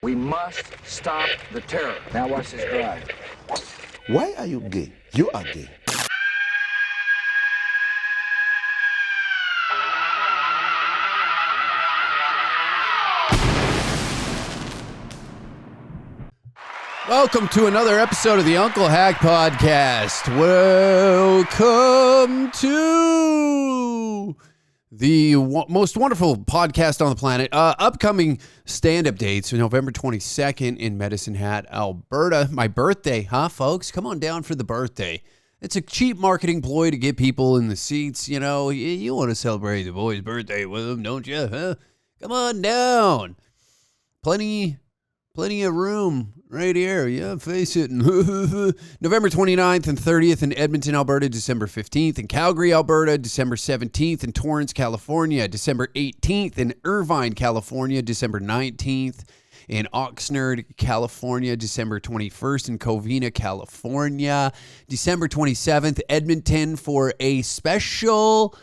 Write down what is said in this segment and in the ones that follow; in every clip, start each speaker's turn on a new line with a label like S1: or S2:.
S1: We must stop the terror. Now watch this drive.
S2: Why are you gay? You are gay.
S3: Welcome to another episode of the Uncle Hack Podcast. Welcome to the most wonderful podcast on the planet. Upcoming stand-up dates, November 22nd in Medicine Hat, Alberta. My birthday, huh, folks? Come on down for the birthday. It's a cheap marketing ploy to get people in the seats. You know, you want to celebrate the boy's birthday with them, don't you? Huh? Come on down. Plenty of room right here. Yeah, face it. November 29th and 30th in Edmonton, Alberta. December 15th in Calgary, Alberta. December 17th in Torrance, California. December 18th in Irvine, California. December 19th in Oxnard, California. December 21st in Covina, California. December 27th, Edmonton for a special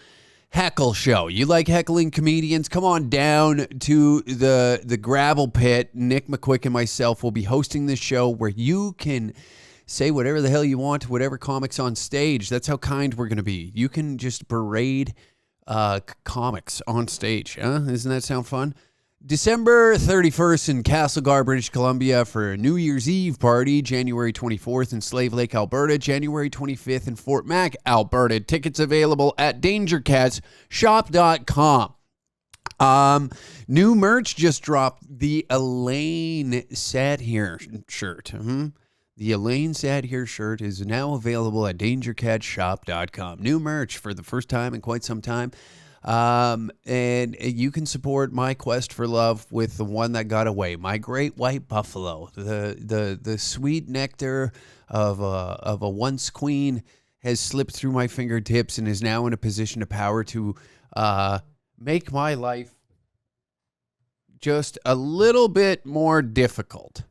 S3: heckle show. You like heckling comedians? Come on down to the gravel pit. Nick McQuick and myself will be hosting this show where you can say whatever the hell you want to whatever comics on stage. That's how kind we're going to be. You can just berate comics on stage. Doesn't that sound fun? December 31st in Castlegar, British Columbia for a New Year's Eve party. January 24th in Slave Lake, Alberta. January 25th in Fort Mac, Alberta. Tickets available at dangercatsshop.com. New merch just dropped. The Elaine Sat Here shirt. The Elaine Sat Here shirt is now available at dangercatsshop.com. New merch for the first time in quite some time. And you can support my quest for love with the one that got away, my great white buffalo. The sweet nectar of a once queen has slipped through my fingertips and is now in a position of power to make my life just a little bit more difficult.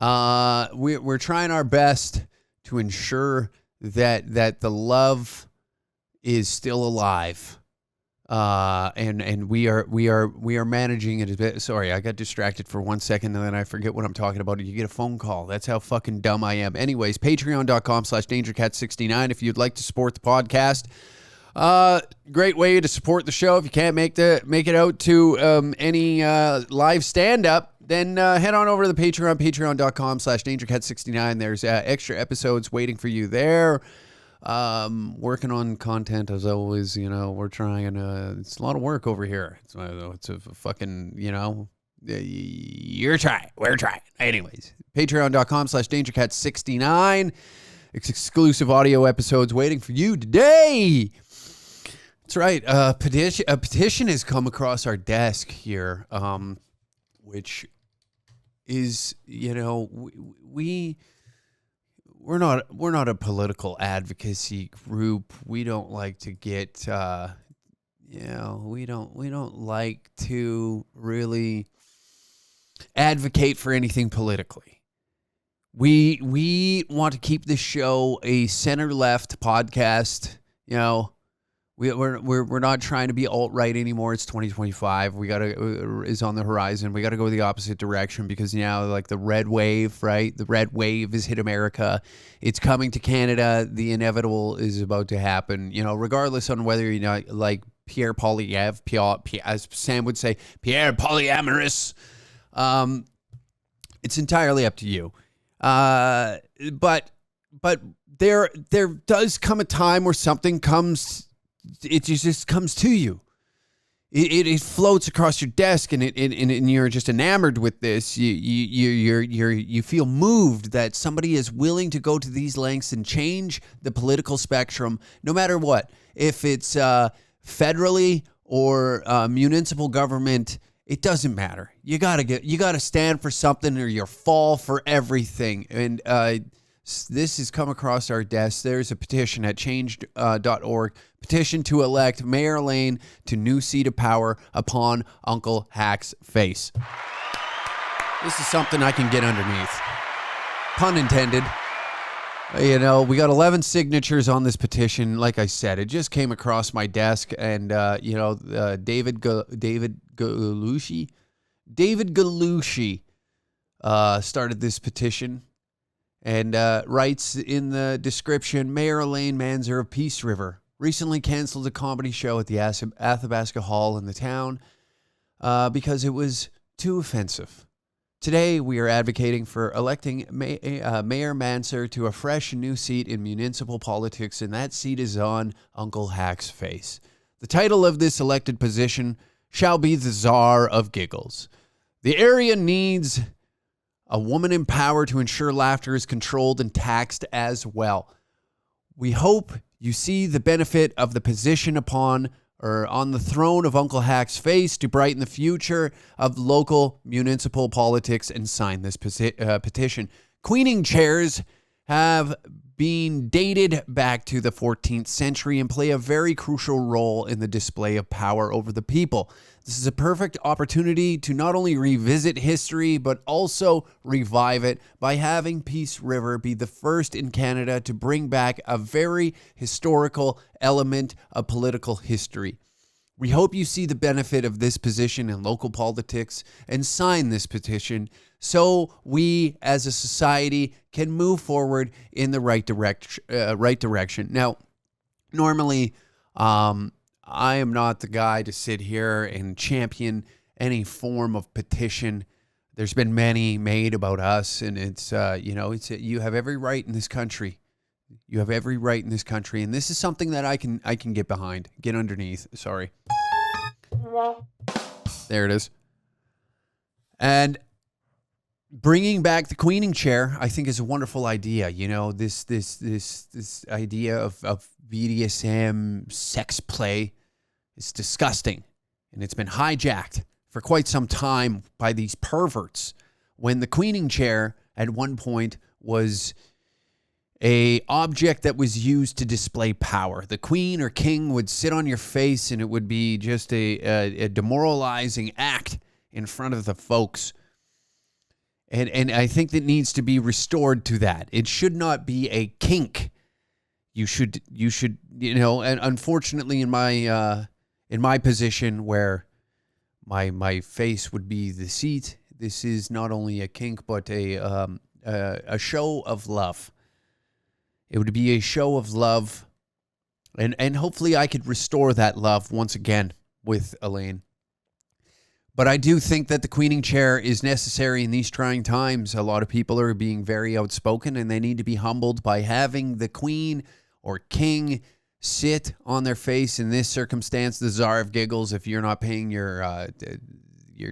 S3: We're trying our best to ensure that the love is still alive. And we are managing it a bit. Sorry, I got distracted for 1 second and then I forget what I'm talking about. You get a phone call. That's how fucking dumb I am. Anyways, patreon.com/dangercat69 if you'd like to support the podcast. Great way to support the show. If you can't make it out to any live stand-up, then head on over to the Patreon, patreon.com/dangercat69. There's extra episodes waiting for you there. Working on content as always. We're trying. It's a lot of work over here. It's a fucking, you're trying. We're trying. Anyways, patreon.com/dangercat69. Exclusive audio episodes waiting for you today. That's right. A petition has come across our desk here, which is, We're not a political advocacy group. We don't like to get, we don't like to really advocate for anything politically. We want to keep this show a center-left podcast. We're not trying to be alt-right anymore. It's 2025. Is on the horizon. We got to go the opposite direction because now, like the red wave, right? The red wave has hit America. It's coming to Canada. The inevitable is about to happen. Regardless on whether like Pierre Poilievre, as Sam would say, Pierre polyamorous. It's entirely up to you. But there does come a time where something comes. It just comes to you. It floats across your desk, and you're just enamored with this. You feel moved that somebody is willing to go to these lengths and change the political spectrum, no matter what. If it's federally or municipal government, it doesn't matter. You gotta stand for something, or you fall for everything. And this has come across our desk. There's a petition at change.org. Petition to elect Mayor Lane to new seat of power upon Uncle Hack's face. This is something I can get underneath. Pun intended. We got 11 signatures on this petition. Like I said, it just came across my desk, and David Galushi started this petition and writes in the description, Mayor Elaine Manzer of Peace River recently canceled a comedy show at the Athabasca Hall in the town because it was too offensive. Today, we are advocating for electing Mayor Manzer to a fresh and new seat in municipal politics, and that seat is on Uncle Hack's face. The title of this elected position shall be the Zar of Giggles. The area needs a woman in power to ensure laughter is controlled and taxed as well. We hope you see the benefit of the position on the throne of Uncle Hack's face to brighten the future of local municipal politics and sign this petition. Queening chairs have been dated back to the 14th century and play a very crucial role in the display of power over the people. This is a perfect opportunity to not only revisit history, but also revive it by having Peace River be the first in Canada to bring back a very historical element of political history. We hope you see the benefit of this position in local politics and sign this petition so we as a society can move forward in the right direction. Now, normally, I am not the guy to sit here and champion any form of petition. There's been many made about us, and it's you have every right in this country. You have every right in this country, and this is something that I can get behind, get underneath. Sorry. There it is. And bringing back the queening chair, I think, is a wonderful idea. You know, this idea of BDSM sex play is disgusting, and it's been hijacked for quite some time by these perverts. When the queening chair at one point was a object that was used to display power. The queen or king would sit on your face, and it would be just a demoralizing act in front of the folks. And I think that needs to be restored to that. It should not be a kink. You should, and unfortunately in my position where my face would be the seat, this is not only a kink, but a show of love. It would be a show of love, and hopefully I could restore that love once again with Elaine. But I do think that the queening chair is necessary in these trying times. A lot of people are being very outspoken, and they need to be humbled by having the queen or king sit on their face. In this circumstance, the Zar of Giggles, if you're not paying your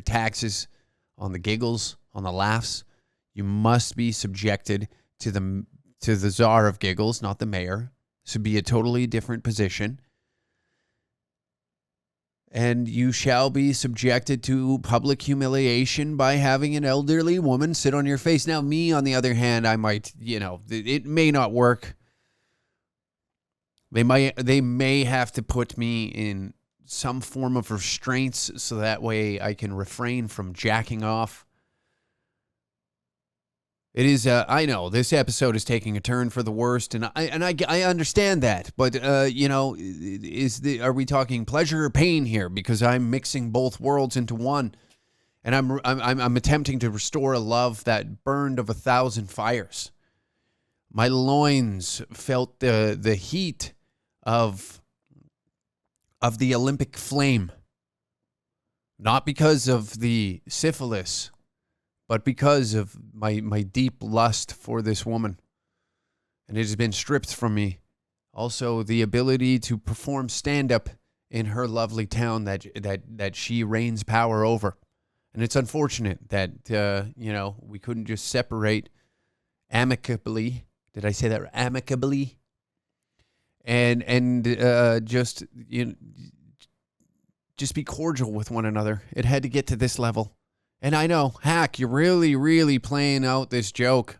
S3: taxes on the giggles, on the laughs, you must be subjected to the Zar of Giggles, not the mayor. This would be a totally different position. And you shall be subjected to public humiliation by having an elderly woman sit on your face. Now, me, on the other hand, I might, it may not work. They may have to put me in some form of restraints so that way I can refrain from jacking off. It is, I know, this episode is taking a turn for the worst, and I understand that, but, are we talking pleasure or pain here? Because I'm mixing both worlds into one, and I'm attempting to restore a love that burned of 1,000 fires. My loins felt the heat of the Olympic flame, not because of the syphilis, but because of my deep lust for this woman. And it has been stripped from me. Also, the ability to perform stand-up in her lovely town that she reigns power over. And it's unfortunate that, we couldn't just separate amicably. Did I say that amicably? And just be cordial with one another. It had to get to this level. And I know, Hack, you're really, really playing out this joke.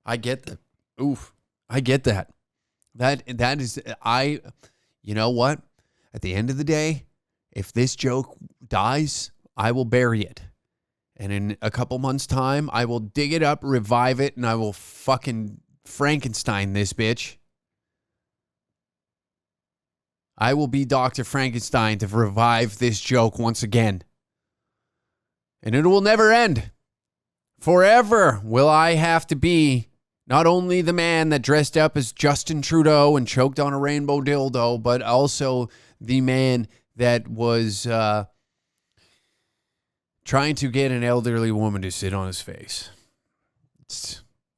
S3: I get that. Oof. I get that. That is, you know what? At the end of the day, if this joke dies, I will bury it. And in a couple months' time, I will dig it up, revive it, and I will fucking Frankenstein this bitch. I will be Dr. Frankenstein to revive this joke once again. And it will never end. Forever will I have to be not only the man that dressed up as Justin Trudeau and choked on a rainbow dildo, but also the man that was trying to get an elderly woman to sit on his face.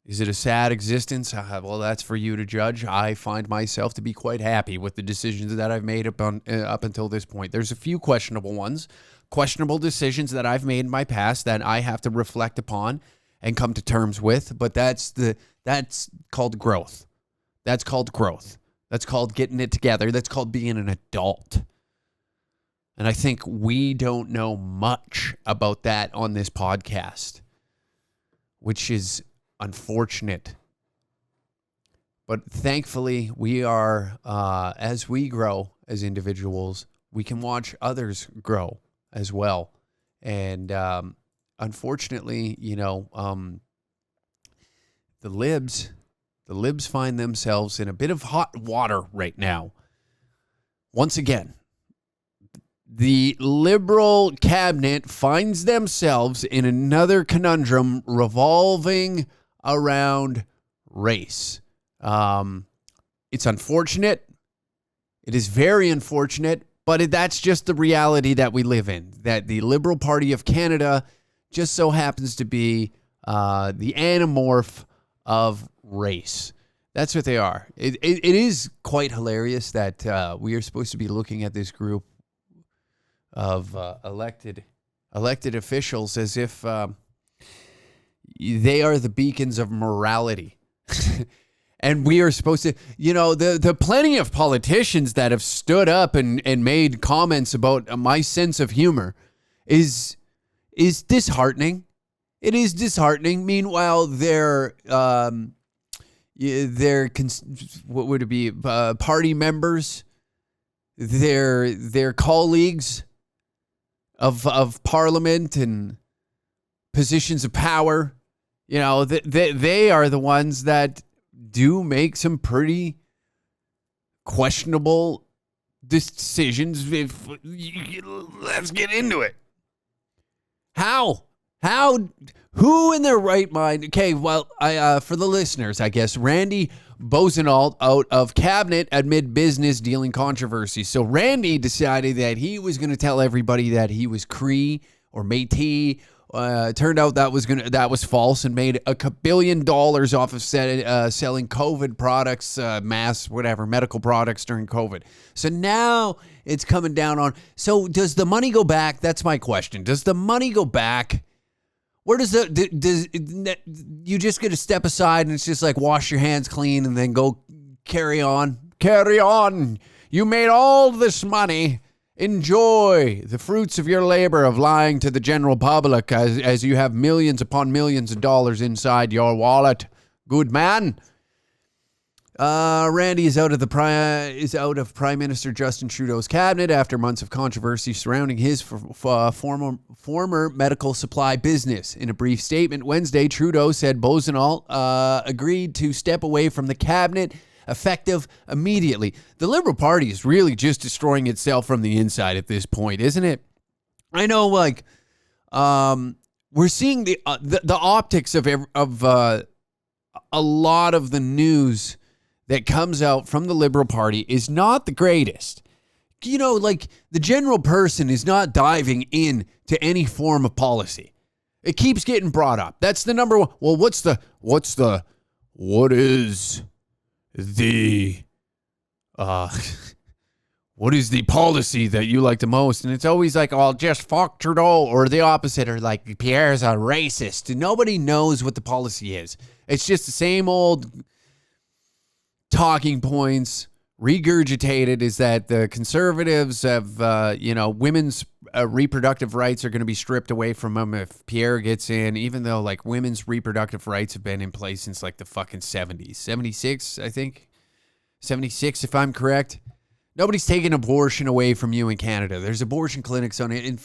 S3: Is it a sad existence? Well, that's for you to judge. I find myself to be quite happy with the decisions that I've made up until this point. There's a few questionable ones, questionable decisions that I've made in my past that I have to reflect upon and come to terms with, but that's called growth. That's called growth. That's called getting it together. That's called being an adult. And I think we don't know much about that on this podcast, which is unfortunate. But thankfully, we are, as we grow as individuals, we can watch others grow as well. And unfortunately, the libs find themselves in a bit of hot water right now. Once again, the Liberal cabinet finds themselves in another conundrum revolving around race. It's unfortunate. It is very unfortunate, but that's just the reality that we live in, that the Liberal Party of Canada just so happens to be the anamorph of race. That's what they are. It is quite hilarious that we are supposed to be looking at this group of elected officials as if they are the beacons of morality. And we are supposed to, the plenty of politicians that have stood up and made comments about my sense of humor is disheartening. It is disheartening. Meanwhile, what would it be? Party members, their colleagues of parliament and positions of power, they are the ones that do make some pretty questionable decisions. Let's get into it. How? Who in their right mind? Okay, well, for the listeners, I guess, Randy Bosenalt out of cabinet amid business dealing controversy. So Randy decided that he was going to tell everybody that he was Cree or Métis. Turned out that was false and made $1 billion off of selling COVID products, medical products during COVID. So now it's coming down on. So does the money go back? That's my question. Does the money go back? Where does you just get to step aside and it's just like wash your hands clean and then go carry on? Carry on. You made all this money. Enjoy the fruits of your labor of lying to the general public as you have millions upon millions of dollars inside your wallet. Good man. Randy is out of Prime Minister Justin Trudeau's cabinet after months of controversy surrounding his former medical supply business. In a brief statement Wednesday, Trudeau said Bosenalt agreed to step away from the cabinet effective immediately. The Liberal Party is really just destroying itself from the inside at this point, isn't it? I know, we're seeing the optics of a lot of the news that comes out from the Liberal Party is not the greatest. The general person is not diving in to any form of policy. It keeps getting brought up. That's the number one. Well, what is the policy that you like the most? And it's always like, oh, just fuck Trudeau, or the opposite, or like Pierre's a racist. Nobody knows what the policy is. It's just the same old talking points regurgitated, is that the Conservatives have, women's reproductive rights are going to be stripped away from them if Pierre gets in, even though women's reproductive rights have been in place since the fucking 70s. 76, I think. 76, if I'm correct. Nobody's taking abortion away from you in Canada. There's abortion clinics on it, and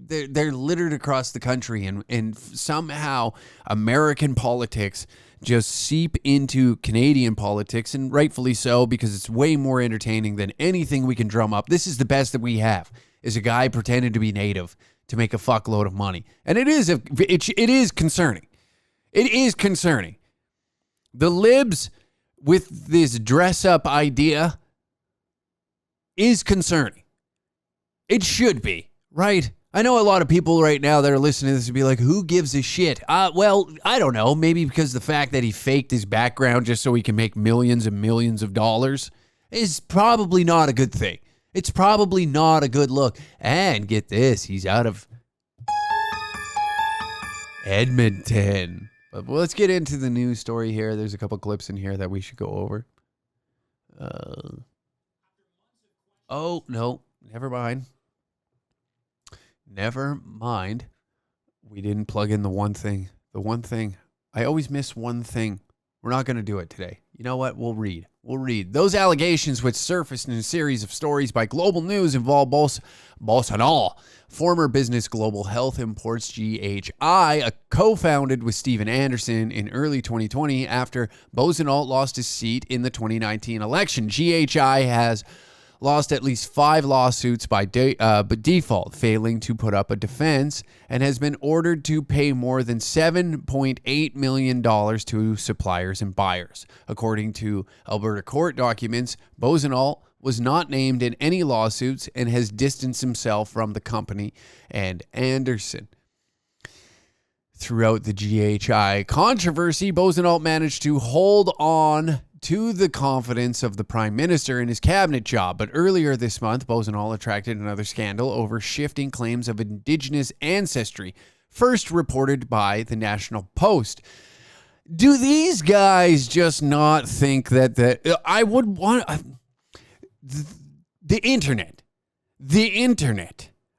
S3: they're littered across the country, and somehow American politics just seep into Canadian politics, and rightfully so, because it's way more entertaining than anything we can drum up. This is the best that we have, is a guy pretending to be native, to make a fuckload of money. And it is concerning. It is concerning. The libs with this dress up idea is concerning. It should be, right? I know a lot of people right now that are listening to this would be like, who gives a shit? Well, I don't know. Maybe because the fact that he faked his background just so he can make millions and millions of dollars is probably not a good thing. It's probably not a good look. And get this, he's out of Edmonton. But let's get into the news story here. There's a couple clips in here that we should go over. Oh, no, never mind. Never mind. We didn't plug in the one thing. The one thing. I always miss one thing. We're not going to do it today. You know what? We'll read. Those allegations, which surfaced in a series of stories by Global News, involve Bolsonaro, former business Global Health Imports GHI, co-founded with Steven Anderson in early 2020 after Bolsonaro lost his seat in the 2019 election. GHI has lost at least 5 lawsuits by default, failing to put up a defense, and has been ordered to pay more than $7.8 million to suppliers and buyers. According to Alberta court documents, Bolsonaro was not named in any lawsuits and has distanced himself from the company and Anderson. Throughout the GHI controversy, Bolsonaro managed to hold on to the confidence of the prime minister in his cabinet job. But earlier this month, Bolsonaro attracted another scandal over shifting claims of indigenous ancestry, first reported by the National Post. Do these guys just not think that I would want the internet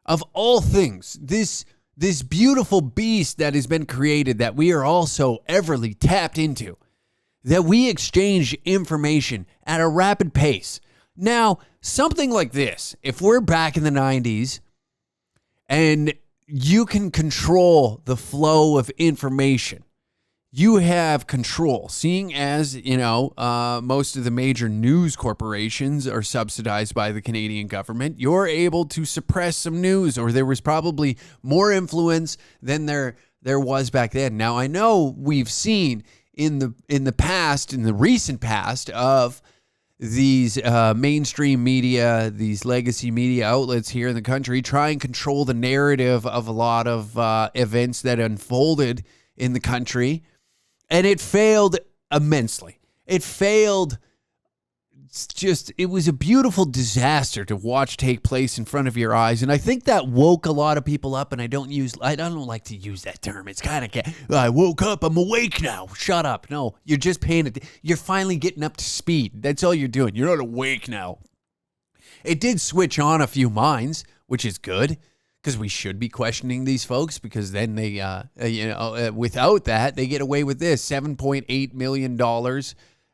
S3: of all things, this beautiful beast that has been created that we are all so everly tapped into, that we exchange information at a rapid pace. Now, something like this, if we're back in the 90s and you can control the flow of information, you have control. Seeing as, most of the major news corporations are subsidized by the Canadian government, you're able to suppress some news, or there was probably more influence than there was back then. Now, I know we've seen in the recent past of these mainstream media, these legacy media outlets here in the country try and control the narrative of a lot of events that unfolded in the country. And it failed immensely. It failed. It was a beautiful disaster to watch take place in front of your eyes. And I think that woke a lot of people up. And I don't like to use that term. It's kind of, I woke up, I'm awake now. Shut up. No, you're just paying it. You're finally getting up to speed. That's all you're doing. You're not awake now. It did switch on a few minds, which is good, because we should be questioning these folks, because then they, without that, they get away with this. $7.8 million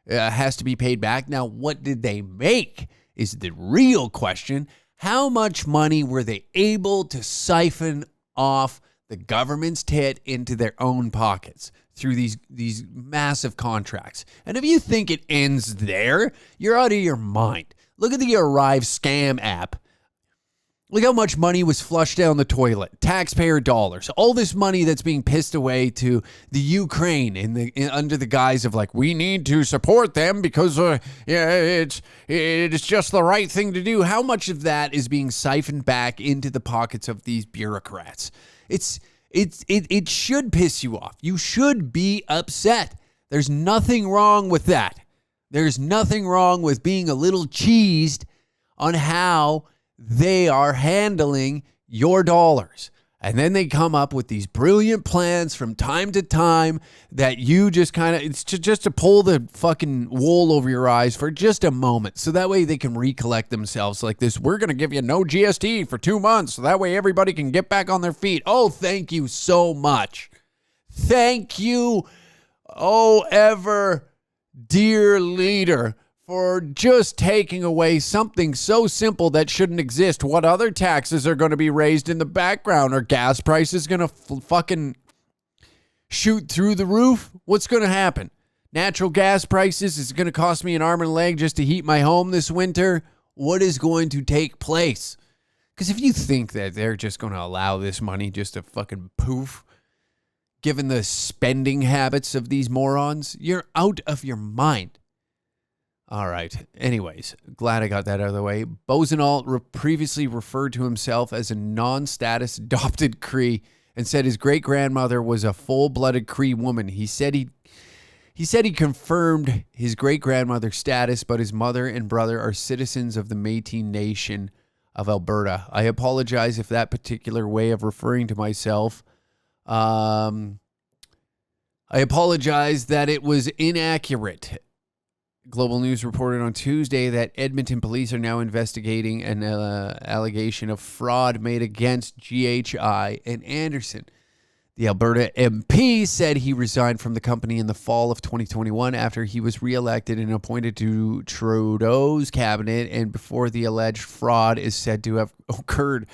S3: has to be paid back. Now, what did they make is the real question. How much money were they able to siphon off the government's tit into their own pockets through these massive contracts? And if you think it ends there, you're out of your mind. Look at the Arrive scam app. Look how much money was flushed down the toilet. Taxpayer dollars. All this money that's being pissed away to the Ukraine under the guise of we need to support them because it's just the right thing to do. How much of that is being siphoned back into the pockets of these bureaucrats? It should piss you off. You should be upset. There's nothing wrong with that. There's nothing wrong with being a little cheesed on how they are handling your dollars. And then they come up with these brilliant plans from time to time that you just it's just to pull the fucking wool over your eyes for just a moment. So that way they can recollect themselves like this. We're going to give you no GST for 2 months. So that way everybody can get back on their feet. Oh, thank you so much. Thank you, oh, ever dear leader, for just taking away something so simple that shouldn't exist. What other taxes are going to be raised in the background? Are gas prices going to fucking shoot through the roof? What's going to happen? Natural gas prices, is it going to cost me an arm and a leg just to heat my home this winter? What is going to take place? Because if you think that they're just going to allow this money just to fucking poof, given the spending habits of these morons, you're out of your mind. All right. Anyways, glad I got that out of the way. Bosenall previously referred to himself as a non-status adopted Cree and said his great-grandmother was a full-blooded Cree woman. He said he confirmed his great-grandmother's status, but his mother and brother are citizens of the Métis Nation of Alberta. I apologize if that particular way of referring to myself, I apologize that it was inaccurate. Global News reported on Tuesday that Edmonton police are now investigating an allegation of fraud made against GHI and Anderson. The Alberta MP said he resigned from the company in the fall of 2021 after he was reelected and appointed to Trudeau's cabinet, and before the alleged fraud is said to have occurred.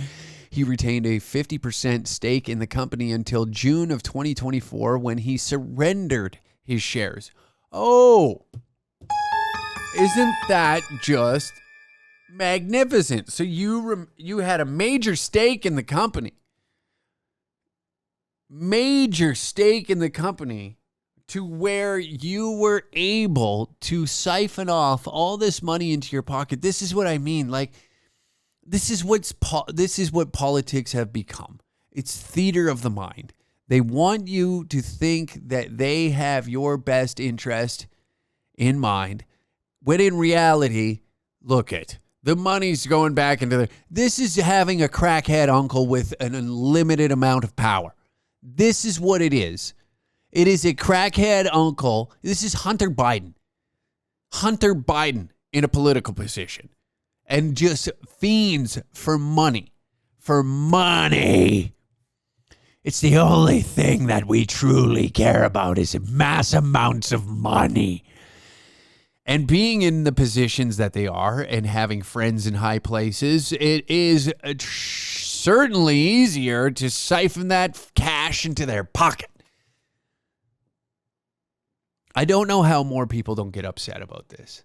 S3: He retained a 50% stake in the company until June of 2024 when he surrendered his shares. Oh, isn't that just magnificent? So you had a major stake in the company. Major stake in the company to where you were able to siphon off all this money into your pocket. This is what I mean. Like, this is what politics have become. It's theater of the mind. They want you to think that they have your best interest in mind, when in reality, look it. The money's going back into this is having a crackhead uncle with an unlimited amount of power. This is what it is. It is a crackhead uncle. This is Hunter Biden. Hunter Biden in a political position. And just fiends for money. For money. It's the only thing that we truly care about is mass amounts of money. And being in the positions that they are and having friends in high places, it is certainly easier to siphon that cash into their pocket. I don't know how more people don't get upset about this.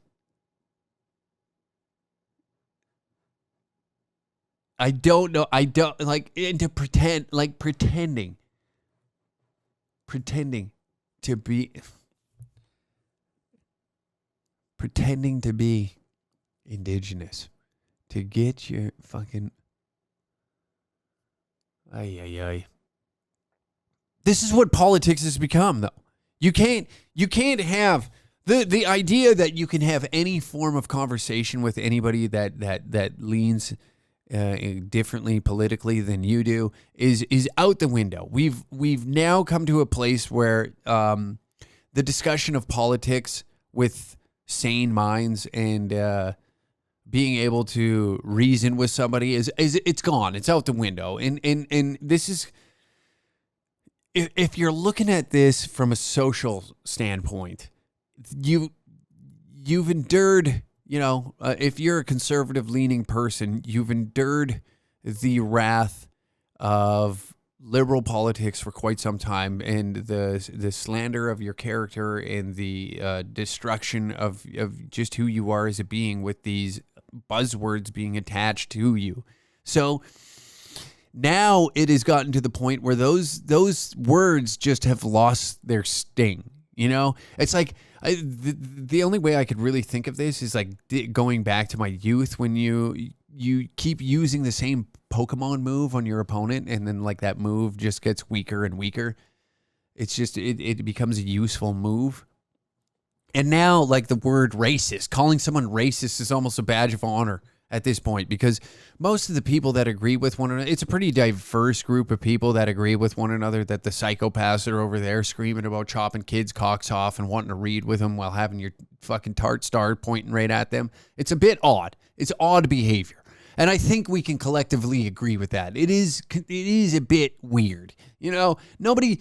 S3: I don't know. I don't like into pretending to be indigenous to get your fucking ay. This is what politics has become, though. You can't have the idea that you can have any form of conversation with anybody that leans differently politically than you do is out the window. We've now come to a place where the discussion of politics with sane minds and being able to reason with somebody is it's gone. It's out the window. And this is, if you're looking at this from a social standpoint, you've endured, if you're a conservative leaning person, you've endured the wrath of liberal politics for quite some time, and the slander of your character and the destruction of just who you are as a being with these buzzwords being attached to you. So now it has gotten to the point where those words just have lost their sting. It's like the only way I could really think of this is like going back to my youth when you keep using the same Pokemon move on your opponent, and then like that move just gets weaker and weaker. It's just it becomes a useful move. And now, like the word racist, calling someone racist is almost a badge of honor at this point, because most of the people that agree with one another, it's a pretty diverse group of people that agree with one another, that the psychopaths are over there screaming about chopping kids' cocks off and wanting to read with them while having your fucking tart star pointing right at them. It's a bit odd. It's odd behavior. And I think we can collectively agree with that. It is a bit weird. Nobody...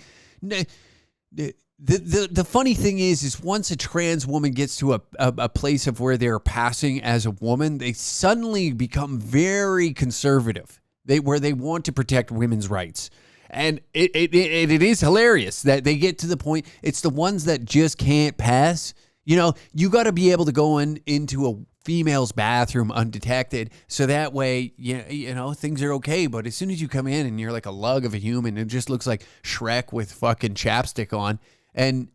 S3: The funny thing is once a trans woman gets to a place of where they're passing as a woman, they suddenly become very conservative. Where they want to protect women's rights. And it is hilarious that they get to the point, it's the ones that just can't pass. You got to be able to go into female's bathroom undetected, so that way you know things are okay. But as soon as you come in and you're like a lug of a human, it just looks like Shrek with fucking chapstick on and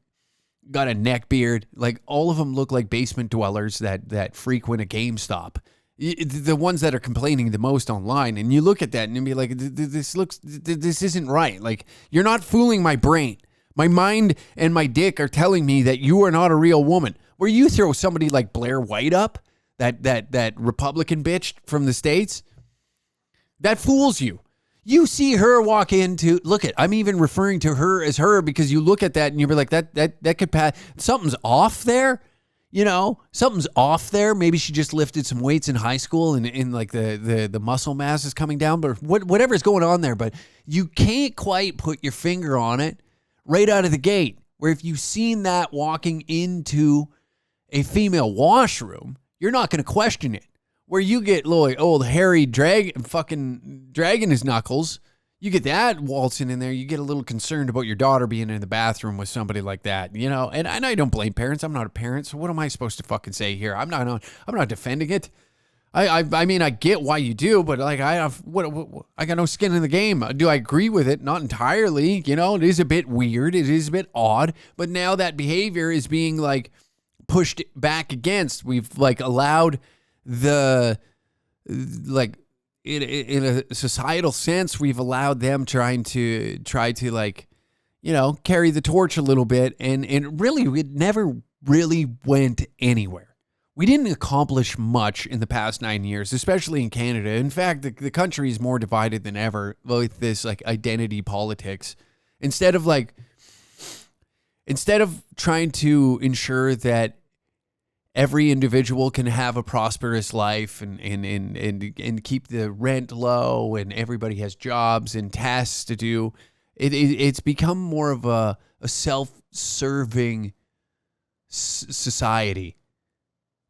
S3: got a neck beard. Like all of them look like basement dwellers that frequent a GameStop. The ones that are complaining the most online, and you look at that and you be like, this isn't right. Like, you're not fooling my brain. My mind and my dick are telling me that you are not a real woman. Where you throw somebody like Blair White up, that Republican bitch from the States, that fools you. You see her walk into, I'm even referring to her as her because you look at that and you're like, that could pass. Something's off there. You know, something's off there. Maybe she just lifted some weights in high school and like the muscle mass is coming down, but whatever's going on there. But you can't quite put your finger on it right out of the gate. Where if you've seen that walking into a female washroom, you're not going to question it. Where you get little old hairy fucking dragging his knuckles, you get that waltzing in there, you get a little concerned about your daughter being in the bathroom with somebody like that, you know. And I don't blame parents. I'm not a parent, so what am I supposed to fucking say here? I'm not defending it. I mean, I get why you do, but like I got no skin in the game. Do I agree with it? Not entirely. You know, it is a bit weird. It is a bit odd. But now that behavior is being like pushed back against. We've like allowed the like. In a societal sense, we've allowed them try to like, you know, carry the torch a little bit. And really, it never really went anywhere. We didn't accomplish much in the past 9 years, especially in Canada. In fact, the country is more divided than ever with this like identity politics. Instead of trying to ensure that every individual can have a prosperous life and keep the rent low and everybody has jobs and tasks to do. It's become more of a self-serving society.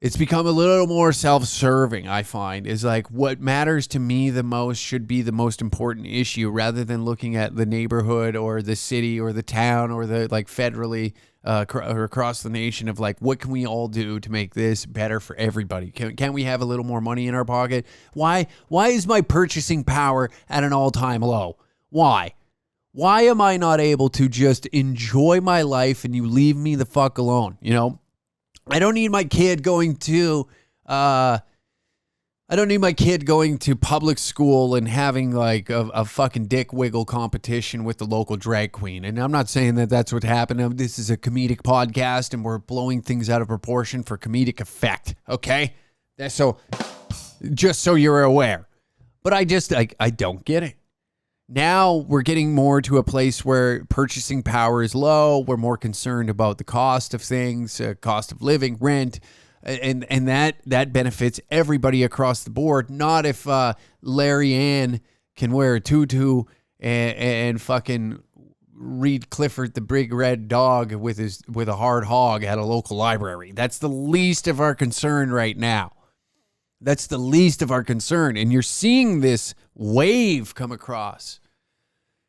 S3: It's become a little more self-serving, I find. Is like what matters to me the most should be the most important issue rather than looking at the neighborhood or the city or the town or the like federally or across the nation of like, what can we all do to make this better for everybody? Can't we have a little more money in our pocket? Why is my purchasing power at an all-time low? Why am I not able to just enjoy my life and you leave me the fuck alone? You know, I don't need my kid going to public school and having like a fucking dick wiggle competition with the local drag queen. And I'm not saying that that's what happened. This is a comedic podcast and we're blowing things out of proportion for comedic effect. Okay. So just so you're aware, but I don't get it. Now we're getting more to a place where purchasing power is low. We're more concerned about the cost of things, cost of living, rent, and that benefits everybody across the board. Not if Larry Ann can wear a tutu and fucking read Clifford the Big Red Dog with a hard hog at a local library. That's the least of our concern right now. That's the least of our concern. And you're seeing this wave come across.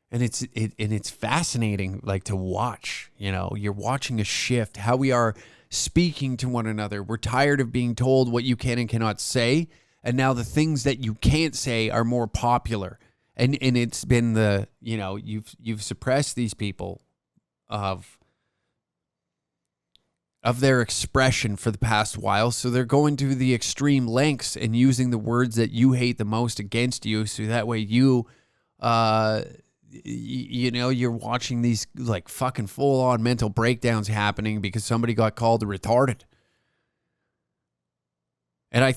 S3: And it's fascinating like to watch. You know, you're watching a shift, how we are speaking to one another. We're tired of being told what you can and cannot say. And now the things that you can't say are more popular. And it's been you've suppressed these people of their expression for the past while. So they're going to the extreme lengths and using the words that you hate the most against you. So that way you're watching these like fucking full on mental breakdowns happening because somebody got called retarded. And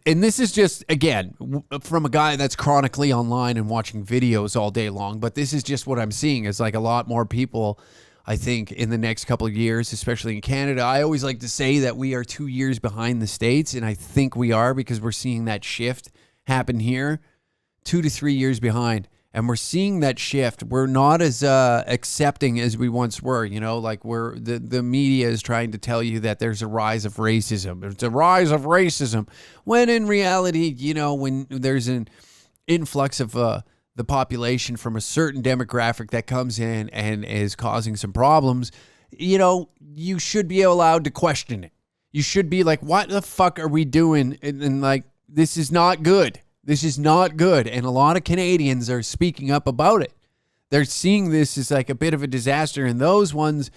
S3: and this is just, again, from a guy that's chronically online and watching videos all day long, but this is just what I'm seeing is like a lot more people, I think, in the next couple of years, especially in Canada. I always like to say that we are 2 years behind the States, and I think we are because we're seeing that shift happen here, 2 to 3 years behind. And we're seeing that shift. We're not as accepting as we once were, you know, like the media is trying to tell you that there's a rise of racism. It's a rise of racism. When in reality, you know, when there's an influx of the population from a certain demographic that comes in and is causing some problems, you should be allowed to question it. You should be like, what the fuck are we doing? And like, this is not good. This is not good. And a lot of Canadians are speaking up about it. They're seeing this as like a bit of a disaster. And those ones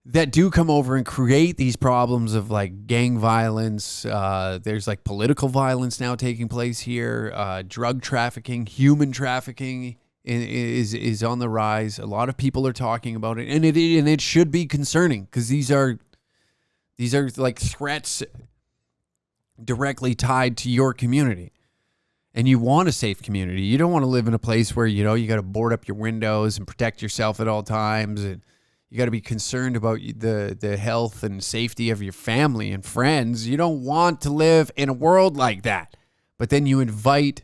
S3: that do come over and create these problems of like gang violence, there's like political violence now taking place here, drug trafficking, human trafficking is on the rise. A lot of people are talking about it, and it should be concerning because these are like threats directly tied to your community. And you want a safe community. You don't want to live in a place where, you got to board up your windows and protect yourself at all times. And you got to be concerned about the health and safety of your family and friends. You don't want to live in a world like that. But then you invite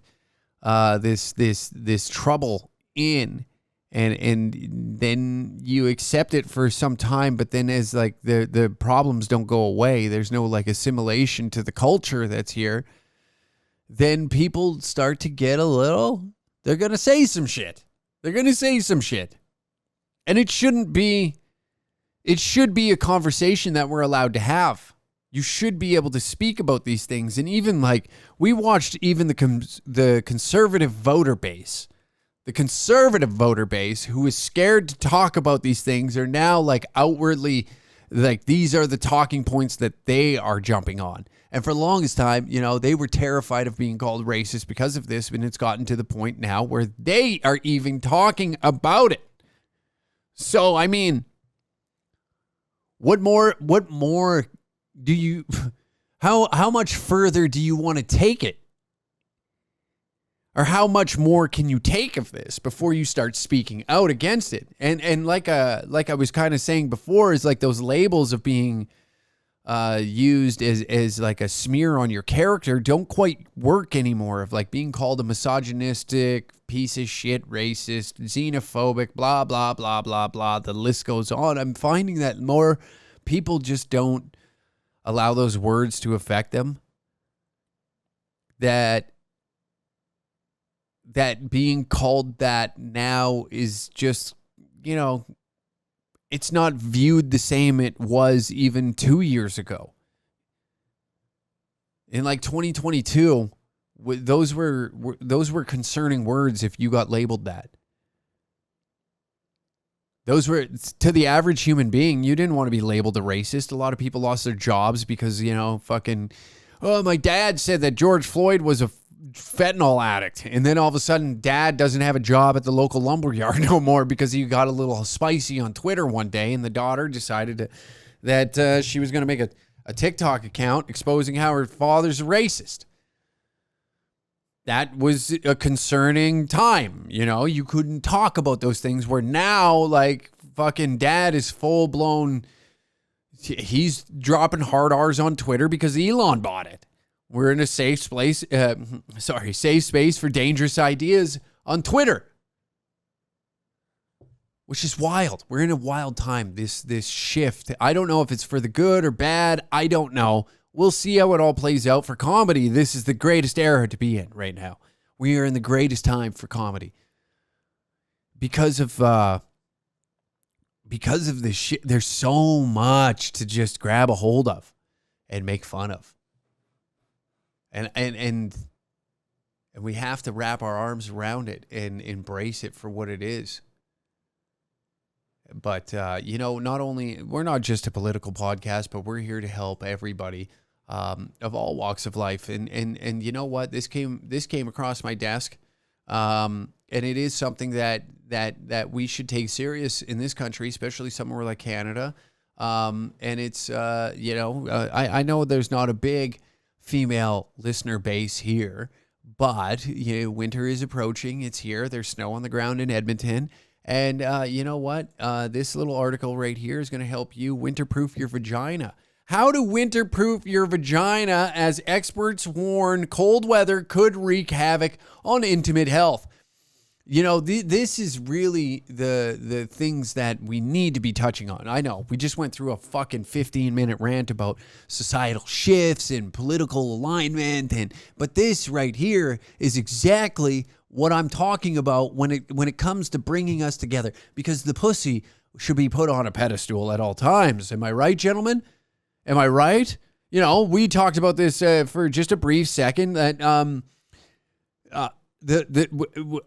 S3: this trouble in, and then you accept it for some time. But then as like the problems don't go away, there's no like assimilation to the culture that's here. Then people start to get they're going to say some shit. And it should be a conversation that we're allowed to have. You should be able to speak about these things. And even like, we watched even the conservative voter base. The conservative voter base who is scared to talk about these things are now like outwardly, like these are the talking points that they are jumping on. And for the longest time, they were terrified of being called racist because of this. And it's gotten to the point now where they are even talking about it. So, I mean, what more do you, how much further do you want to take it? Or how much more can you take of this before you start speaking out against it? And like I was kind of saying before, is like those labels of being used as like a smear on your character don't quite work anymore, of like being called a misogynistic piece of shit, racist, xenophobic, blah, blah, blah, blah, blah. The list goes on. I'm finding that more people just don't allow those words to affect them. That being called that now is just, it's not viewed the same it was even 2 years ago. In like 2022, those were concerning words if you got labeled that. Those were, to the average human being, you didn't want to be labeled a racist. A lot of people lost their jobs because, my dad said that George Floyd was a fentanyl addict, and then all of a sudden dad doesn't have a job at the local lumberyard no more because he got a little spicy on Twitter one day, and the daughter decided that she was going to make a TikTok account exposing how her father's a racist. That was a concerning time. You couldn't talk about those things, where now like fucking dad is full blown, he's dropping hard R's on Twitter because Elon bought it. We're in a safe space for dangerous ideas on Twitter, which is wild. We're in a wild time. This shift. I don't know if it's for the good or bad. I don't know. We'll see how it all plays out. For comedy, this is the greatest era to be in right now. We are in the greatest time for comedy because of this shit. There's so much to just grab a hold of and make fun of. And we have to wrap our arms around it and embrace it for what it is. But, not only, we're not just a political podcast, but we're here to help everybody of all walks of life. And you know what? This came across my desk. And it is something that we should take serious in this country, especially somewhere like Canada. And it's, I know there's not a big female listener base here, but winter is approaching. It's here. There's snow on the ground in Edmonton. And you know what? This little article right here is going to help you winterproof your vagina. How to winterproof your vagina, as experts warn cold weather could wreak havoc on intimate health. This is really the things that we need to be touching on. I know we just went through a fucking 15-minute rant about societal shifts and political alignment, but this right here is exactly what I'm talking about when it comes to bringing us together. Because the pussy should be put on a pedestal at all times. Am I right, gentlemen? Am I right? You know, we talked about this for just a brief second that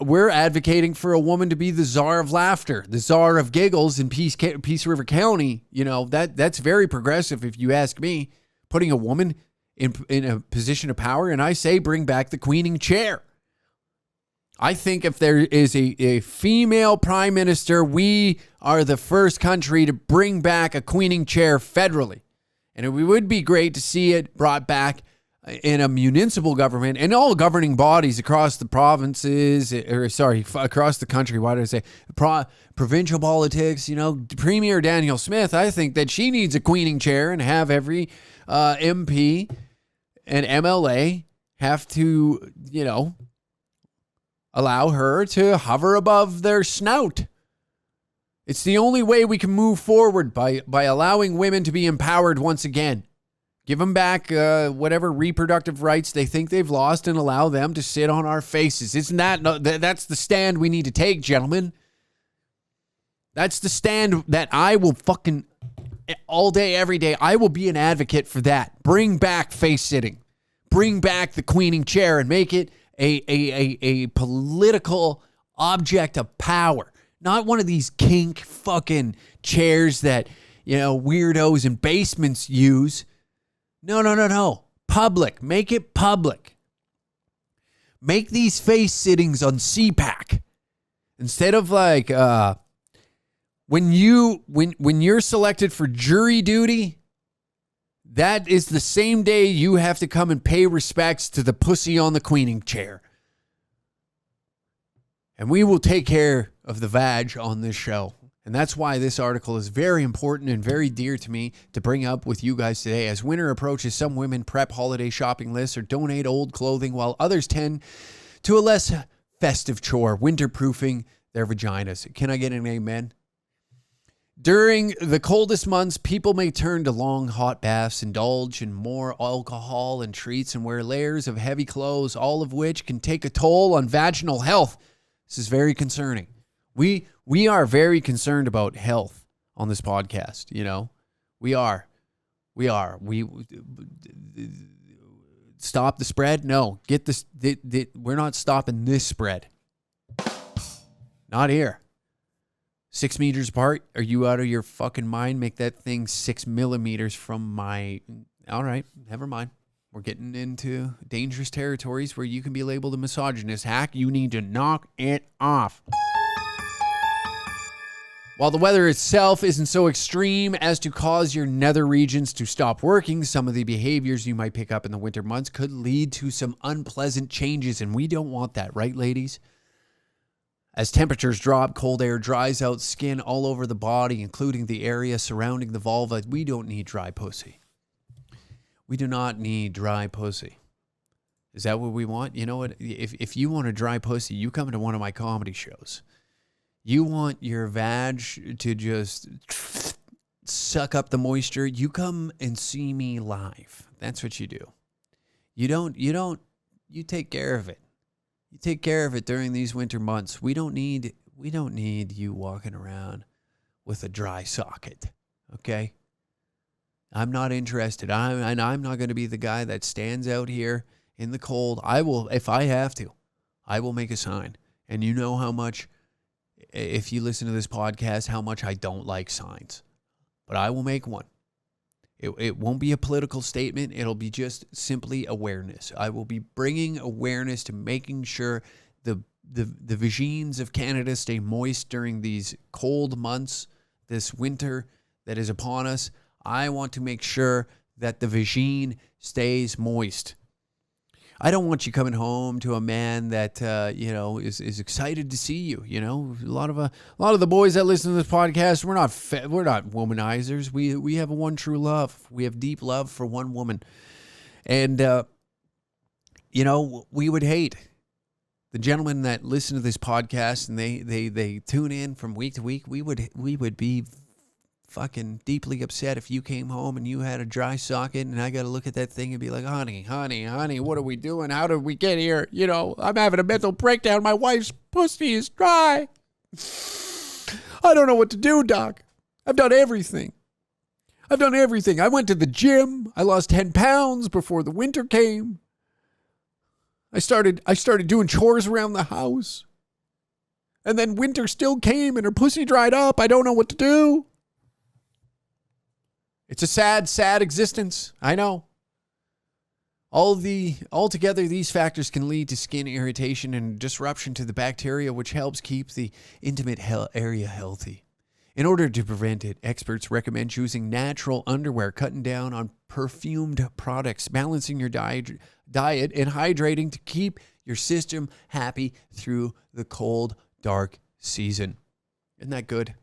S3: we're advocating for a woman to be the Zar of Laughter, the Zar of Giggles in Peace River County. You know, that's very progressive if you ask me, putting a woman in a position of power. And I say bring back the queening chair. I think if there is a female prime minister, we are the first country to bring back a queening chair federally. And it would be great to see it brought back in a municipal government and all governing bodies across the provinces, across the country. Why did I say provincial politics? You know, Premier Danielle Smith, I think that she needs a queening chair, and have every MP and MLA have to, you know, allow her to hover above their snout. It's the only way we can move forward, by allowing women to be empowered once again. Give them back whatever reproductive rights they think they've lost and allow them to sit on our faces. Isn't that's the stand we need to take, gentlemen? That's the stand that I will fucking all day, every day. I will be an advocate for that. Bring back face sitting. Bring back the queening chair and make it a political object of power. Not one of these kink fucking chairs that, you know, weirdos in basements use. No. Public. Make it public. Make these face sittings on CPAC. Instead of like when you're selected for jury duty, that is the same day you have to come and pay respects to the pussy on the queening chair. And we will take care of the vag on this show. And that's why this article is very important and very dear to me to bring up with you guys today. As winter approaches, some women prep holiday shopping lists or donate old clothing, while others tend to a less festive chore, winterproofing their vaginas. Can I get an amen? During the coldest months, people may turn to long hot baths, indulge in more alcohol and treats, and wear layers of heavy clothes, all of which can take a toll on vaginal health. This is very concerning. We are very concerned about health on this podcast, you know. We are. We stop the spread? No. Get this. We're not stopping this spread. Not here. 6 meters apart? Are you out of your fucking mind? Make that thing 6 millimeters from my... All right, never mind. We're getting into dangerous territories where you can be labeled a misogynist. Hack, you need to knock it off. While the weather itself isn't so extreme as to cause your nether regions to stop working, some of the behaviors you might pick up in the winter months could lead to some unpleasant changes, and we don't want that, right, ladies? As temperatures drop, cold air dries out skin all over the body, including the area surrounding the vulva. We don't need dry pussy. We do not need dry pussy. Is that what we want? You know what? If you want a dry pussy, you come to one of my comedy shows. You want your vag to just suck up the moisture, you come and see me live. That's what you do. You take care of it. You take care of it during these winter months. We don't need you walking around with a dry socket. Okay? I'm not interested. I'm not going to be the guy that stands out here in the cold. I will, if I have to, I will make a sign. And you know how much, if you listen to this podcast, how much I don't like signs. But I will make one. It won't be a political statement. It'll be just simply awareness. I will be bringing awareness to making sure the vagines of Canada stay moist during these cold months, this winter that is upon us. I want to make sure that the vagine stays moist. I don't want you coming home to a man that is excited to see you. You know, a lot of the boys that listen to this podcast, we're not womanizers. We have a one true love. We have deep love for one woman, and we would hate the gentlemen that listen to this podcast and they tune in from week to week. We would be fucking deeply upset if you came home and you had a dry socket and I got to look at that thing and be like, honey, what are we doing? How did we get here? You know, I'm having a mental breakdown. My wife's pussy is dry. I don't know what to do, Doc. I've done everything. I went to the gym. I lost 10 pounds before the winter came. I started doing chores around the house. And then winter still came and her pussy dried up. I don't know what to do. It's a sad, sad existence. I know. Altogether, these factors can lead to skin irritation and disruption to the bacteria, which helps keep the intimate area healthy. In order to prevent it, experts recommend choosing natural underwear, cutting down on perfumed products, balancing your diet, and hydrating to keep your system happy through the cold, dark season. Isn't that good?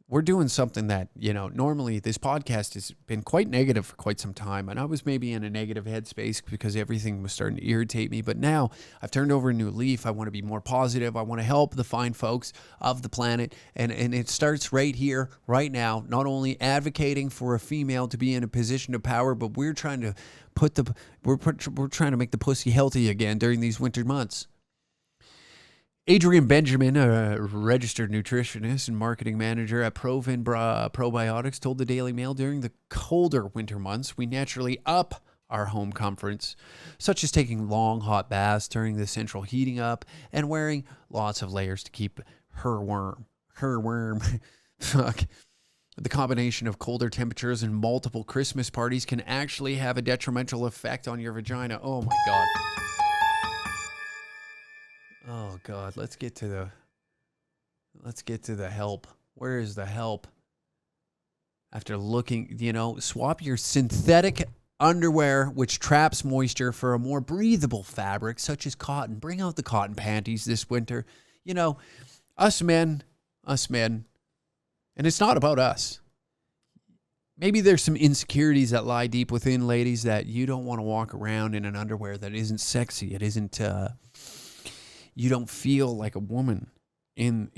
S3: We're doing something that, normally this podcast has been quite negative for quite some time. And I was maybe in a negative headspace because everything was starting to irritate me. But now I've turned over a new leaf. I want to be more positive. I want to help the fine folks of the planet. And it starts right here, right now, not only advocating for a female to be in a position of power, but we're trying to we're trying to make the pussy healthy again during these winter months. Adrian Benjamin, a registered nutritionist and marketing manager at Provin Probiotics, told the Daily Mail during the colder winter months, we naturally up our home comforts, such as taking long hot baths during the central heating up and wearing lots of layers to keep her worm. Fuck. The combination of colder temperatures and multiple Christmas parties can actually have a detrimental effect on your vagina. Oh my God. Oh God, let's get to the help. Where is the help? After looking, swap your synthetic underwear, which traps moisture, for a more breathable fabric, such as cotton. Bring out the cotton panties this winter. Us men, and it's not about us. Maybe there's some insecurities that lie deep within, ladies, that you don't want to walk around in an underwear that isn't sexy. It isn't, you don't feel like a woman in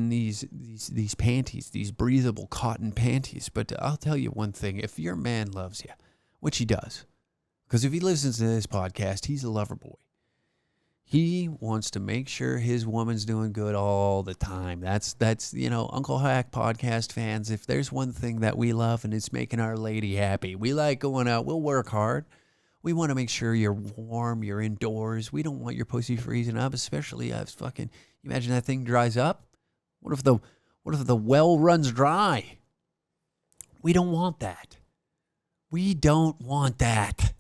S3: these panties, these breathable cotton panties. But I'll tell you one thing: if your man loves you, which he does, because if he listens to this podcast, he's a lover boy. He wants to make sure his woman's doing good all the time. That's Uncle Hack podcast fans. If there's one thing that we love, and it's making our lady happy, we like going out. We'll work hard. We want to make sure you're warm, you're indoors. We don't want your pussy freezing up, especially imagine that thing dries up. What if the well runs dry? We don't want that. We don't want that.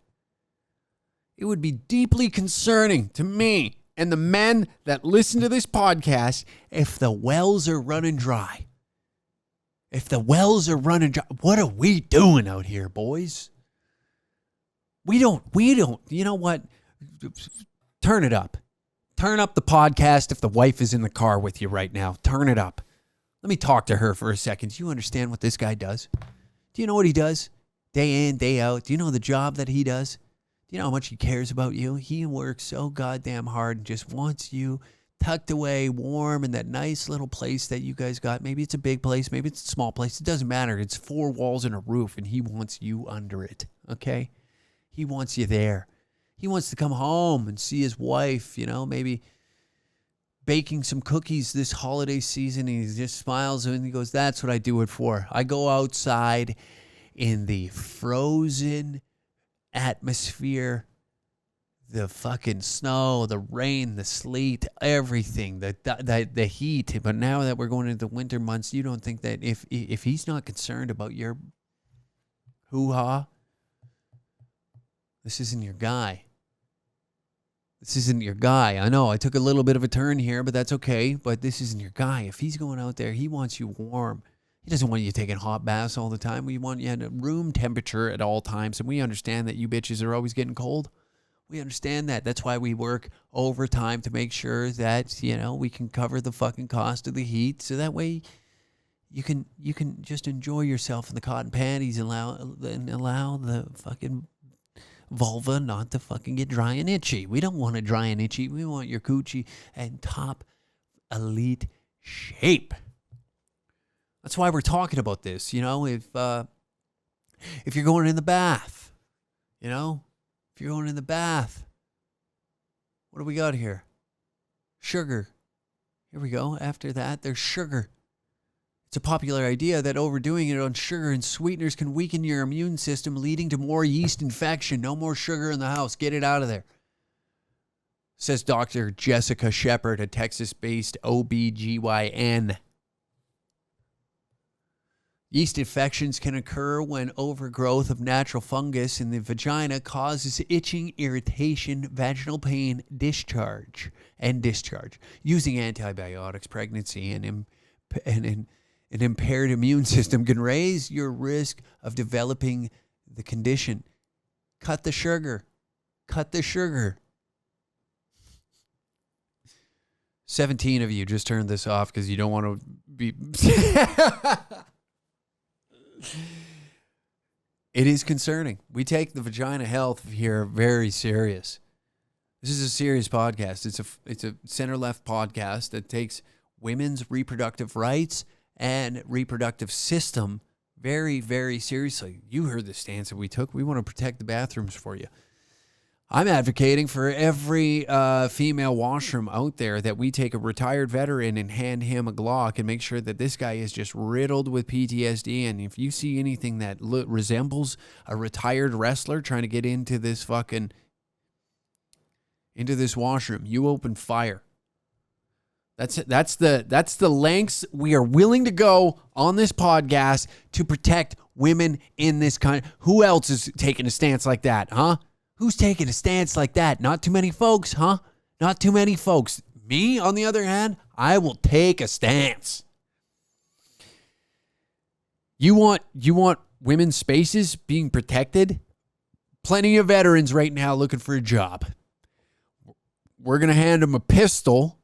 S3: It would be deeply concerning to me and the men that listen to this podcast if the wells are running dry. If the wells are running dry, what are we doing out here, boys? We don't, you know what? Turn it up. Turn up the podcast if the wife is in the car with you right now. Turn it up. Let me talk to her for a second. Do you understand what this guy does? Do you know what he does? Day in, day out. Do you know the job that he does? Do you know how much he cares about you? He works so goddamn hard and just wants you tucked away, warm, in that nice little place that you guys got. Maybe it's a big place. Maybe it's a small place. It doesn't matter. It's 4 walls and a roof, and he wants you under it, okay? He wants you there. He wants to come home and see his wife, maybe baking some cookies this holiday season. And he just smiles and he goes, that's what I do it for. I go outside in the frozen atmosphere, the fucking snow, the rain, the sleet, everything, the heat. But now that we're going into the winter months, you don't think that if he's not concerned about your hoo-ha, this isn't your guy. This isn't your guy. I know I took a little bit of a turn here, but that's okay. But this isn't your guy. If he's going out there, he wants you warm. He doesn't want you taking hot baths all the time. We want you at room temperature at all times. And we understand that you bitches are always getting cold. We understand that. That's why we work overtime to make sure that, we can cover the fucking cost of the heat. So that way you can just enjoy yourself in the cotton panties and allow the fucking vulva not to fucking get dry and itchy. We don't want it dry and itchy. We want your coochie in top elite shape. That's why we're talking about this. If you're going in the bath, if you're going in the bath, what do we got here? Sugar. Here we go. After that, there's sugar. It's a popular idea that overdoing it on sugar and sweeteners can weaken your immune system, leading to more yeast infection. No more sugar in the house. Get it out of there. Says Dr. Jessica Shepard, a Texas-based OBGYN. Yeast infections can occur when overgrowth of natural fungus in the vagina causes itching, irritation, vaginal pain, discharge. Using antibiotics, pregnancy, and an impaired immune system can raise your risk of developing the condition. Cut the sugar. 17 of you just turned this off because you don't want to be... It is concerning. We take the vagina health here very serious. This is a serious podcast. It's a center-left podcast that takes women's reproductive rights and reproductive system very, very seriously. You heard the stance that we took. We want to protect the bathrooms for you. I'm advocating for every female washroom out there that we take a retired veteran and hand him a Glock and make sure that this guy is just riddled with PTSD. And if you see anything that resembles a retired wrestler trying to get into this washroom, you open fire. That's the lengths we are willing to go on this podcast to protect women in this country. Who else is taking a stance like that, huh? Who's taking a stance like that? Not too many folks, huh? Not too many folks. Me, on the other hand, I will take a stance. You want women's spaces being protected? Plenty of veterans right now looking for a job. We're going to hand them a pistol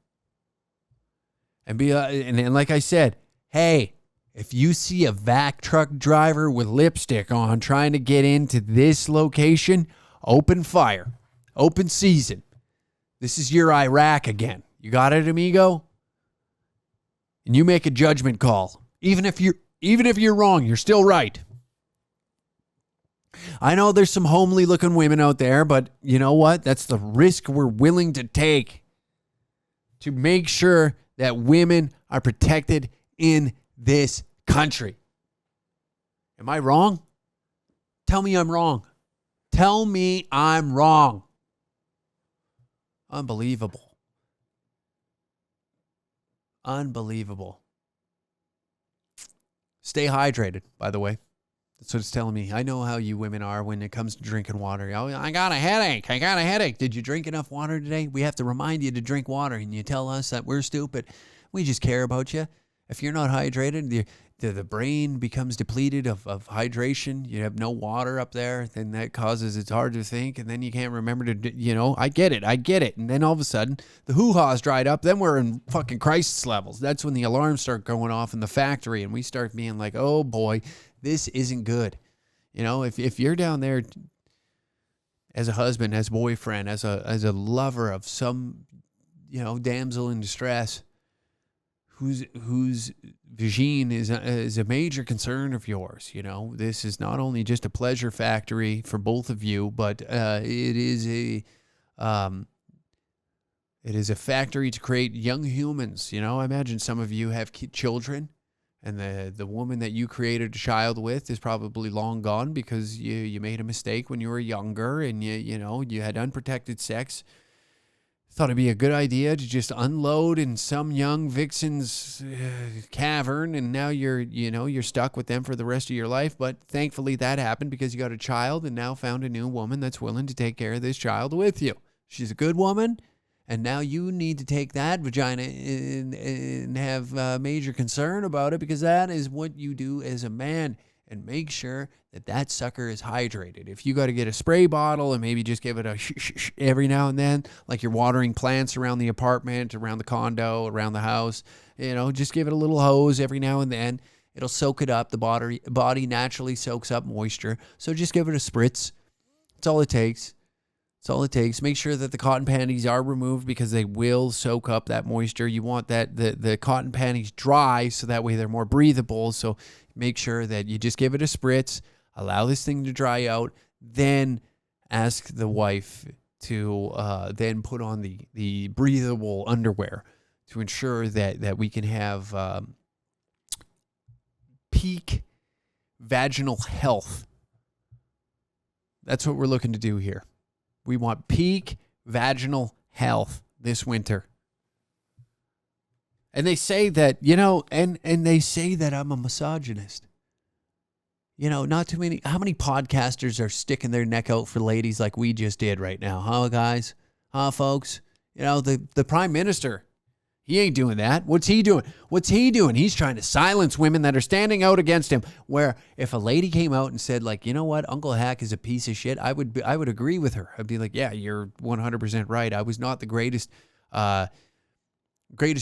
S3: and be and like I said, hey, if you see a vac truck driver with lipstick on trying to get into this location, open fire. Open season. This is your Iraq again. You got it, amigo? And you make a judgment call. Even if you're wrong, you're still right. I know there's some homely looking women out there, but you know what? That's the risk we're willing to take to make sure that women are protected in this country. Am I wrong? Tell me I'm wrong. Tell me I'm wrong. Unbelievable. Unbelievable. Stay hydrated, by the way. That's what it's telling me. I know how you women are when it comes to drinking water. Oh, I got a headache. Did you drink enough water today? We have to remind you to drink water, and you tell us that we're stupid. We just care about you. If you're not hydrated, the brain becomes depleted of hydration. You have no water up there. Then that causes it's hard to think. And then you can't remember to, I get it. And then all of a sudden, the hoo-ha's dried up. Then we're in fucking crisis levels. That's when the alarms start going off in the factory. And we start being like, oh boy, this isn't good. If you're down there as a husband, as a boyfriend, as a lover of some, damsel in distress, whose vagine is a major concern of yours. This is not only just a pleasure factory for both of you, but it is a factory to create young humans. I imagine some of you have children, and the woman that you created a child with is probably long gone because you made a mistake when you were younger, and you had unprotected sex. Thought it'd be a good idea to just unload in some young vixen's cavern, and now you're stuck with them for the rest of your life. But thankfully that happened because you got a child and now found a new woman that's willing to take care of this child with you. She's a good woman, and now you need to take that vagina and have major concern about it, because that is what you do as a man. And make sure that sucker is hydrated. If you got to get a spray bottle and maybe just give it a shh every now and then, like you're watering plants around the apartment, around the condo, around the house, just give it a little hose every now and then. It'll soak it up. The body naturally soaks up moisture. So just give it a spritz. That's all it takes. That's all it takes. Make sure that the cotton panties are removed because they will soak up that moisture. You want the cotton panties dry so that way they're more breathable. So make sure that you just give it a spritz, allow this thing to dry out, then ask the wife to then put on the breathable underwear to ensure that we can have peak vaginal health. That's what we're looking to do here. We want peak vaginal health this winter. And they say that, and they say that I'm a misogynist. Not too many. How many podcasters are sticking their neck out for ladies like we just did right now? Huh, guys? Huh, folks? The prime minister, he ain't doing that. What's he doing? He's trying to silence women that are standing out against him. Where if a lady came out and said, like, you know what, Uncle Hack is a piece of shit, I would agree with her. I'd be like, yeah, you're 100% right. I was not the greatest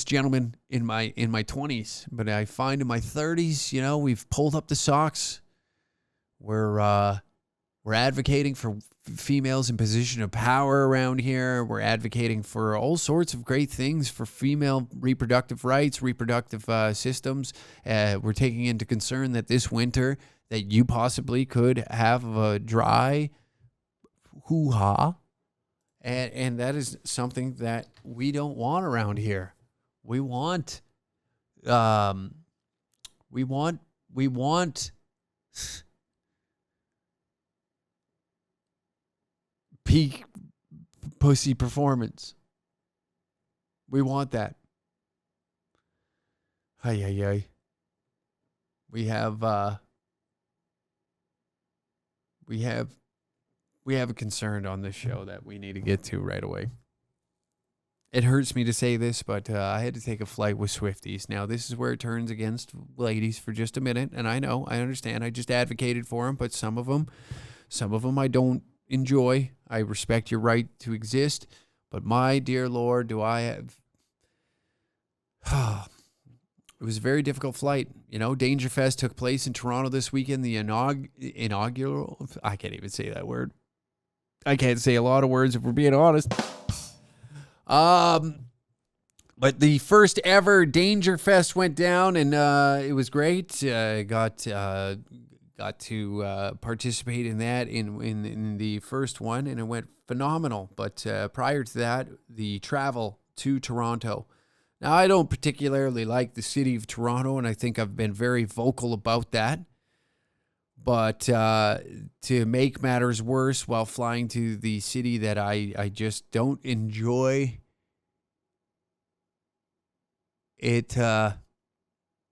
S3: gentleman in my 20s, but I find in my 30s, we've pulled up the socks. We're advocating for females in position of power around here. We're advocating for all sorts of great things for female reproductive rights, reproductive systems. We're taking into concern that this winter that you possibly could have a dry hoo-ha, and that is something that we don't want around here. We want peak pussy performance. We want that. Ay. We have a concern on this show that we need to get to right away. It hurts me to say this, but I had to take a flight with Swifties. Now, this is where it turns against ladies for just a minute, and I know, I understand. I just advocated for them, but some of them I don't enjoy. I respect your right to exist, but my dear Lord, do I have... It was a very difficult flight. Dangerfest took place in Toronto this weekend. The inaugural... I can't even say that word. I can't say a lot of words if we're being honest. But the first ever Dangerfest went down, and it was great. Got to participate in that in the first one, and it went phenomenal. But prior to that, the travel to Toronto. Now, I don't particularly like the city of Toronto, and I think I've been very vocal about that. But to make matters worse, while flying to the city that I just don't enjoy, I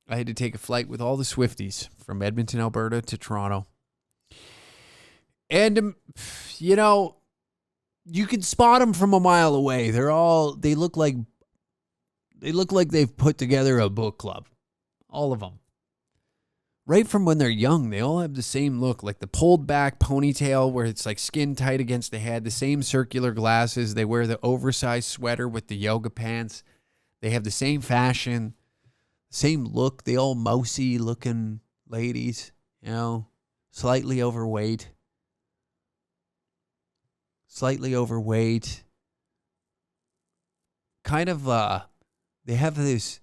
S3: had to take a flight with all the Swifties from Edmonton, Alberta to Toronto. And, you can spot them from a mile away. They look like they've put together a book club. All of them. Right from when they're young, they all have the same look, like the pulled back ponytail where it's like skin tight against the head, the same circular glasses. They wear the oversized sweater with the yoga pants. They have the same fashion, same look. They all mousy looking ladies, slightly overweight. Kind of, they have this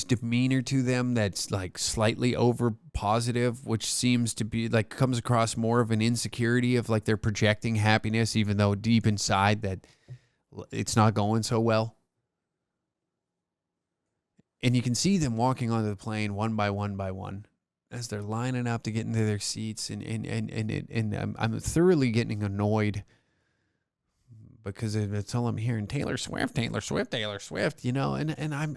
S3: demeanor to them that's like slightly over positive, which seems to be like comes across more of an insecurity of like they're projecting happiness, even though deep inside that it's not going so well. And you can see them walking onto the plane one by one as they're lining up to get into their seats, and I'm thoroughly getting annoyed because it's all I'm hearing, Taylor Swift, and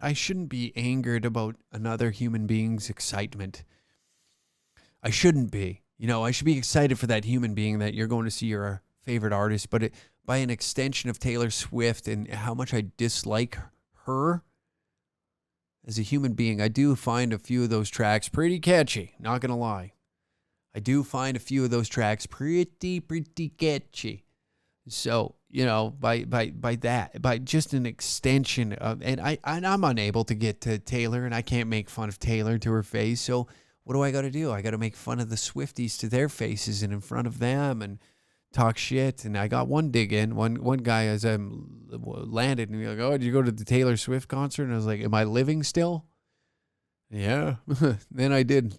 S3: I shouldn't be angered about another human being's excitement. I shouldn't be. I should be excited for that human being that you're going to see your favorite artist, but by an extension of Taylor Swift and how much I dislike her as a human being, I do find a few of those tracks pretty catchy, not going to lie. I do find a few of those tracks pretty catchy. So, by just an extension of, and I'm unable to get to Taylor, and I can't make fun of Taylor to her face. So what do I got to do? I got to make fun of the Swifties to their faces and in front of them and talk shit. And I got one dig in. One guy as I landed, and he was like, "Oh, did you go to the Taylor Swift concert?" And I was like, "Am I living still?" Yeah. Then I did.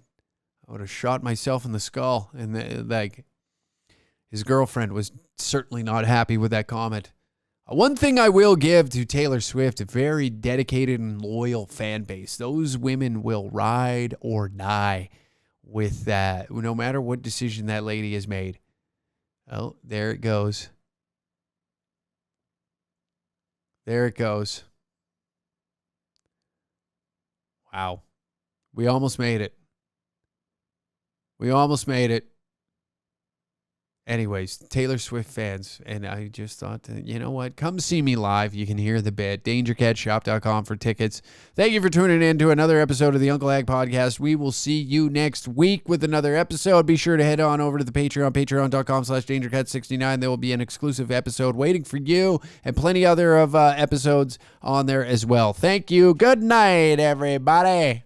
S3: I would have shot myself in the skull, and his girlfriend was certainly not happy with that comment. One thing I will give to Taylor Swift, a very dedicated and loyal fan base. Those women will ride or die with that, no matter what decision that lady has made. Oh, there it goes. There it goes. Wow. We almost made it. We almost made it. Anyways, Taylor Swift fans, and I just thought, that, you know what? Come see me live. You can hear the bit. DangerCatShop.com for tickets. Thank you for tuning in to another episode of the Uncle Ag Podcast. We will see you next week with another episode. Be sure to head on over to the Patreon, patreon.com/DangerCat69. There will be an exclusive episode waiting for you and plenty other of episodes on there as well. Thank you. Good night, everybody.